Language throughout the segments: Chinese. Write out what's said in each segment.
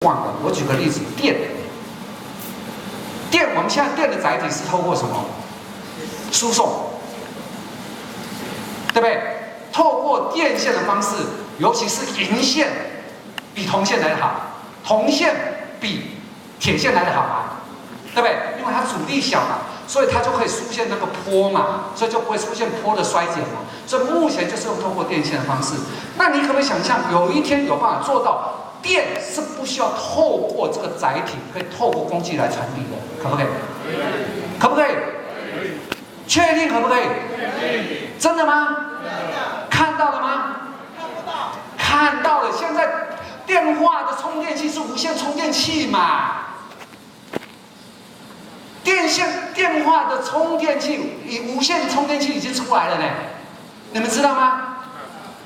忘了，我举个例子，电，我们现在电的载体是透过什么？输送，对不对？透过电线的方式，尤其是银线，比铜线来得好，铜线比铁线来得好嘛，对不对？因为它阻力小嘛，所以它就可以出现那个坡嘛，所以就不会出现坡的衰减嘛。所以目前就是用透过电线的方式。那你可不可以想象，有一天有办法做到？电是不需要透过这个载体，可以透过空气来传递的，可不可以？可不可以？确定可不可以？真的吗？看到了吗？看到了。现在电话的充电器是无线充电器嘛？电话的充电器，无线充电器已经出来了呢，你们知道吗？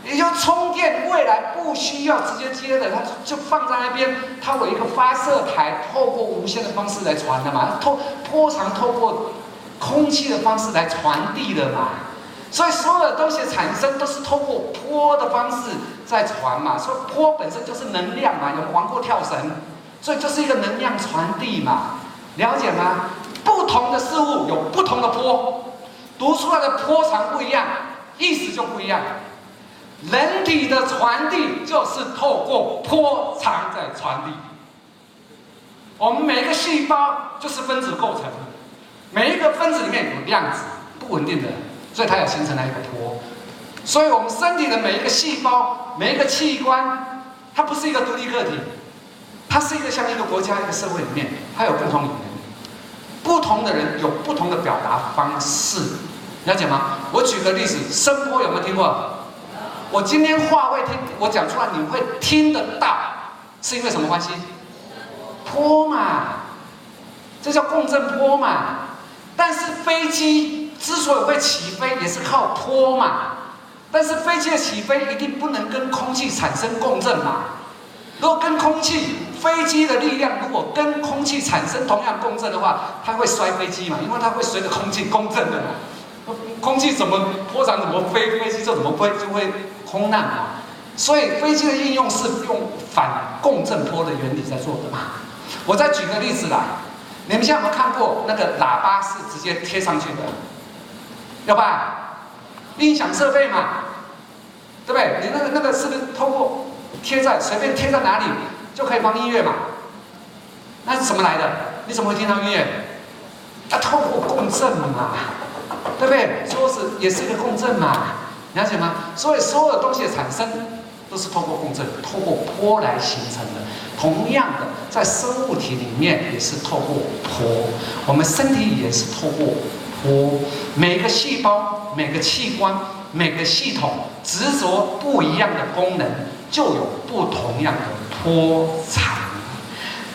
也就充电，未来不需要直接接的，它就放在那边，它有一个发射台，透过无线的方式来传的嘛，波长透过空气的方式来传递的嘛，所以所有的东西的产生都是透过波的方式在传嘛，所以波本身就是能量嘛，有玩过跳绳，所以就是一个能量传递嘛，了解吗？不同的事物有不同的波，读出来的波长不一样，意思就不一样。人体的传递就是透过波长在传递。我们每一个细胞就是分子构成的，每一个分子里面有量子，不稳定的，所以它要形成了一个波。所以我们身体的每一个细胞、每一个器官，它不是一个独立个体，它是一个像一个国家、一个社会里面，它有共同语言，不同的人有不同的表达方式，了解吗？我举个例子，声波有没有听过？我今天话会听，我讲出来你会听得到，是因为什么关系？波嘛，这叫共振波嘛。但是飞机之所以会起飞，也是靠波嘛。但是飞机的起飞一定不能跟空气产生共振嘛。如果跟空气，飞机的力量如果跟空气产生同样共振的话，它会摔飞机嘛，因为它会随着空气共振的嘛。空气怎么波长怎么飞，飞机就怎么飞，就会空难嘛。所以飞机的应用是用反共振波的原理在做的嘛。我再举个例子来，你们现在有没有看过那个喇叭是直接贴上去的？要吧？音响设备嘛，对不对？你那个是不是透过随便贴在哪里就可以放音乐嘛？那是什么来的？你怎么会听到音乐？透过共振嘛。对不对？说是也是一个共振嘛，了解吗？所以所有东西的产生都是透过共振、透过波来形成的。同样的，在生物体里面也是透过波，我们身体也是透过波。每个细胞、每个器官、每个系统执着不一样的功能，就有不同样的波长。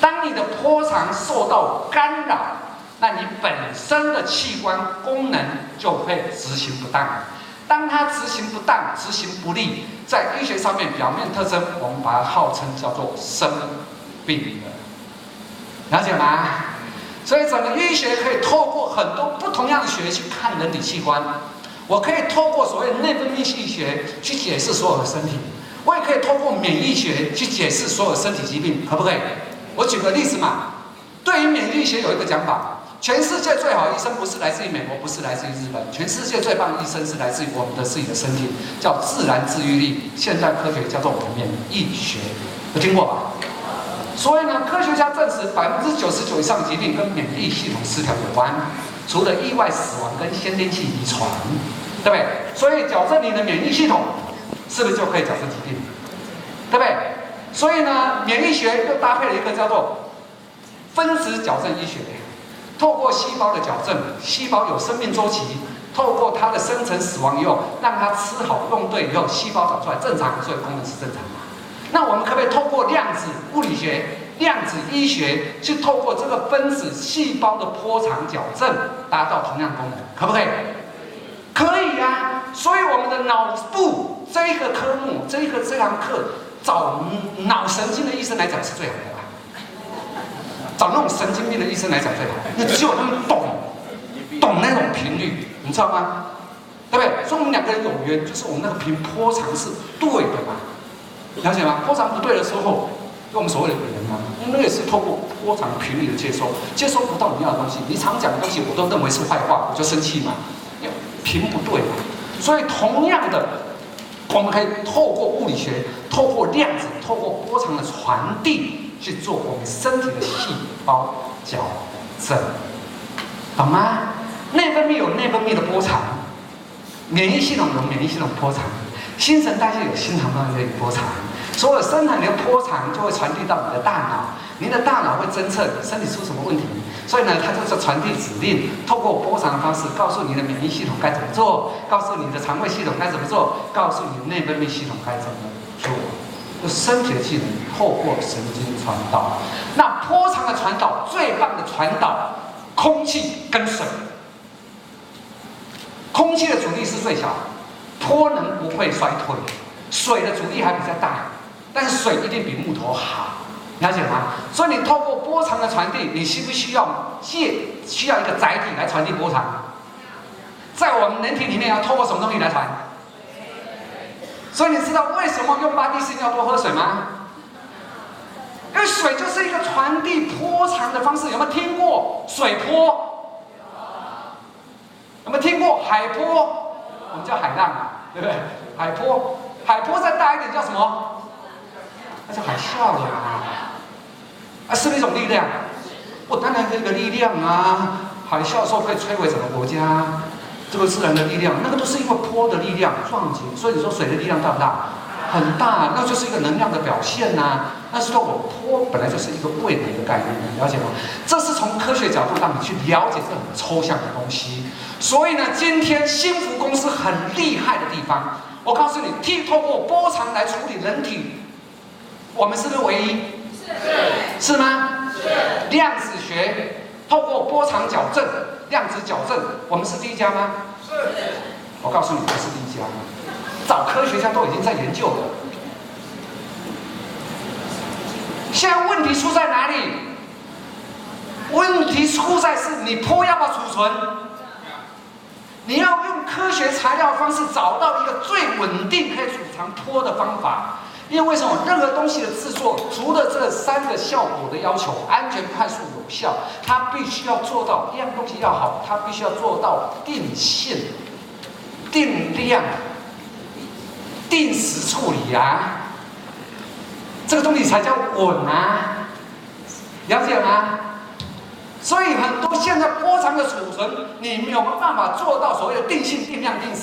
当你的波长受到干扰，那你本身的器官功能就会执行不当。当它执行不当、执行不力，在医学上面表面特征，我们把它号称叫做生病了，了解吗？所以整个医学可以透过很多不同样的学去看人体器官。我可以透过所谓内分泌系学去解释所有的身体，我也可以透过免疫学去解释所有身体疾病，可不可以？我举个例子嘛，对于免疫学有一个讲法。全世界最好的医生不是来自于美国，不是来自于日本，全世界最棒的医生是来自于我们的自己的身体，叫自然治愈力。现代科学叫做免疫学，有听过吧？所以呢，科学家证实99%以上的疾病跟免疫系统失调有关，除了意外死亡跟先天性遗传，对不对？所以矫正你的免疫系统，是不是就可以矫正疾病？对不对？所以呢，免疫学又搭配了一个叫做分子矫正医学。透过细胞的矫正，细胞有生命周期，透过它的生成死亡以后，让它吃好用对以后，细胞长出来正常，所以功能是正常的。那我们可不可以透过量子物理学、量子医学，去透过这个分子细胞的波长矫正，达到同样功能？可不可以？可以啊。所以我们的脑部这一个科目，这堂课，找脑神经的医生来讲是最好的。找那种神经病的医生来讲最好，因为只有他们懂那种频率，你知道吗？对不对？所以我们两个人有缘，就是我们那个波长是对的嘛，了解吗？波长不对的时候，就我们所谓的缘嘛。那也是透过波长频率的接收，接收不到你要的东西。你常讲的东西，我都认为是坏话，我就生气嘛，因为频不对嘛。所以同样的，我们可以透过物理学、透过量子、透过波长的传递去做我们身体的细胞矫正，懂吗？内分泌有内分泌的波长，免疫系统有免疫系统波长，新陈代谢有新陈代谢的波长。所有生产的波长就会传递到你的大脑，你的大脑会侦测你身体出什么问题，所以呢，它就是传递指令，透过波长的方式告诉你的免疫系统该怎么做，告诉你的肠胃系统该怎么做，告诉你的内分泌系统该怎么做。就身体的技能透过神经传导。那波长的传导最棒的传导，空气跟水。空气的阻力是最小，波能不会衰退，水的阻力还比较大。但是水一定比木头好，了解吗？所以你透过波长的传递，你需不需要需要一个载体来传递波长？在我们人体里面要透过什么东西来传？所以你知道为什么用巴蒂斯要多喝水吗？因为水就是一个传递波长的方式。有没有听过水波？有没有听过海波？我们叫海浪，对不对？海波，海波再大一点叫什么？那叫海啸呀！啊，是不是一种力量？我当然是一个力量啊！海啸的时候可以摧毁整个国家，这个自然的力量，那个都是因为波的力量撞击。所以你说水的力量大不大？很大，那就是一个能量的表现呐、啊。但是透过波本来就是一个位能的概念，了解吗？这是从科学角度让你去了解这很抽象的东西。所以呢，今天新福公司很厉害的地方，我告诉你，透过波长来处理人体。我们是不是唯一？是吗？是。量子学透过波长矫正、量子矫正，我们是第一家吗？是。我告诉你，不是第一家，早科学家都已经在研究了。现在问题出在哪里？问题出在是你波要不要储存？你要用科学材料的方式找到一个最稳定可以储藏波的方法。因为为什么任何东西的制作，除了这3个效果的要求，安全、快速、有效，它必须要做到一样东西要好，它必须要做到定性、定量、定时处理啊，这个东西才叫稳啊，了解吗？所以很多现在波长的储存，你没有办法做到所谓的定性、定量、定时。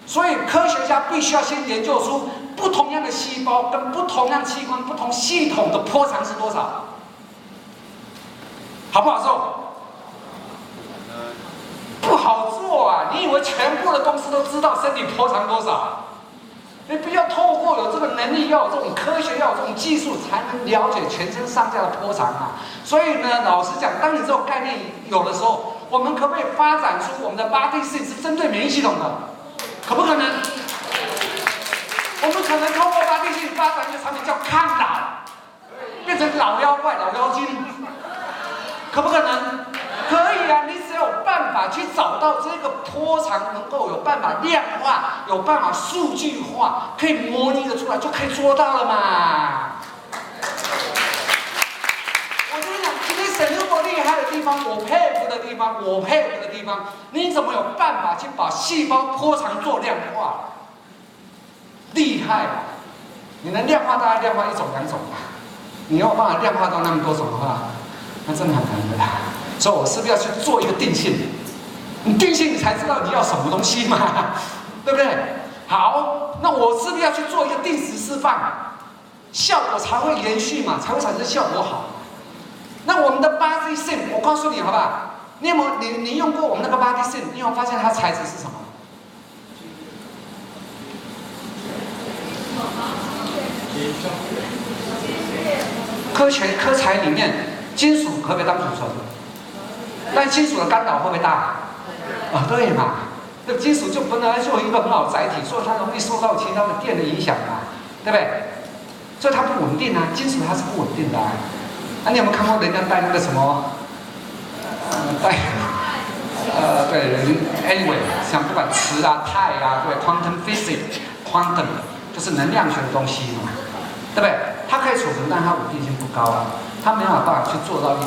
所以科学家必须要先研究出不同样的细胞跟不同样器官、不同系统的波长是多少，好不好做？不好做啊！你以为全部的公司都知道身体波长多少？你必须要透过有这个能力，要有这种科学，要有这种技术，才能了解全身上下的波长啊！所以呢，老实讲，当你这种概念有的时候，我们可不可以发展出我们的Body Sync是针对免疫系统的？可不可能？我们可能透过Body Sync发展一个产品叫抗老，变成老妖怪、老妖精，可不可能？可以啊！你只要有办法去找到这个波长，能够有办法量化，有办法数据化，可以模拟的出来，就可以做到了嘛。我跟你讲，今天沈如果厉害的地方，我佩服的地方，你怎么有办法去把细胞波长做量化？厉害啊！你能量化大概量化1种2种吧，你要有办法量化到那么多种的话，那真的很难的啦。所以我是不是要去做一个定性？你定性，你才知道你要什么东西嘛，对不对？好，那我是不是要去做一个定时释放，效果才会延续嘛，才会产生效果好？那我们的Body Sync，我告诉你好不好？你有没有你用过我们那个Body Sync？你有没有发现它材质是什么？科材里面，金属可不可以当储存？但金属的干扰会不会大？啊，对嘛，那金属就本来就有一个很好的载体，所以它容易受到其他的电的影响嘛，对不对？所以它不稳定啊，金属它是不稳定的啊。啊，你有没有看过人家带那个什么？对 ，anyway， 像不管磁啊、氦啊，对 ，quantum physics，quantum 就是能量学的东西嘛，对不对？它可以储存，但它稳定性不高啊。他没有办法去做到。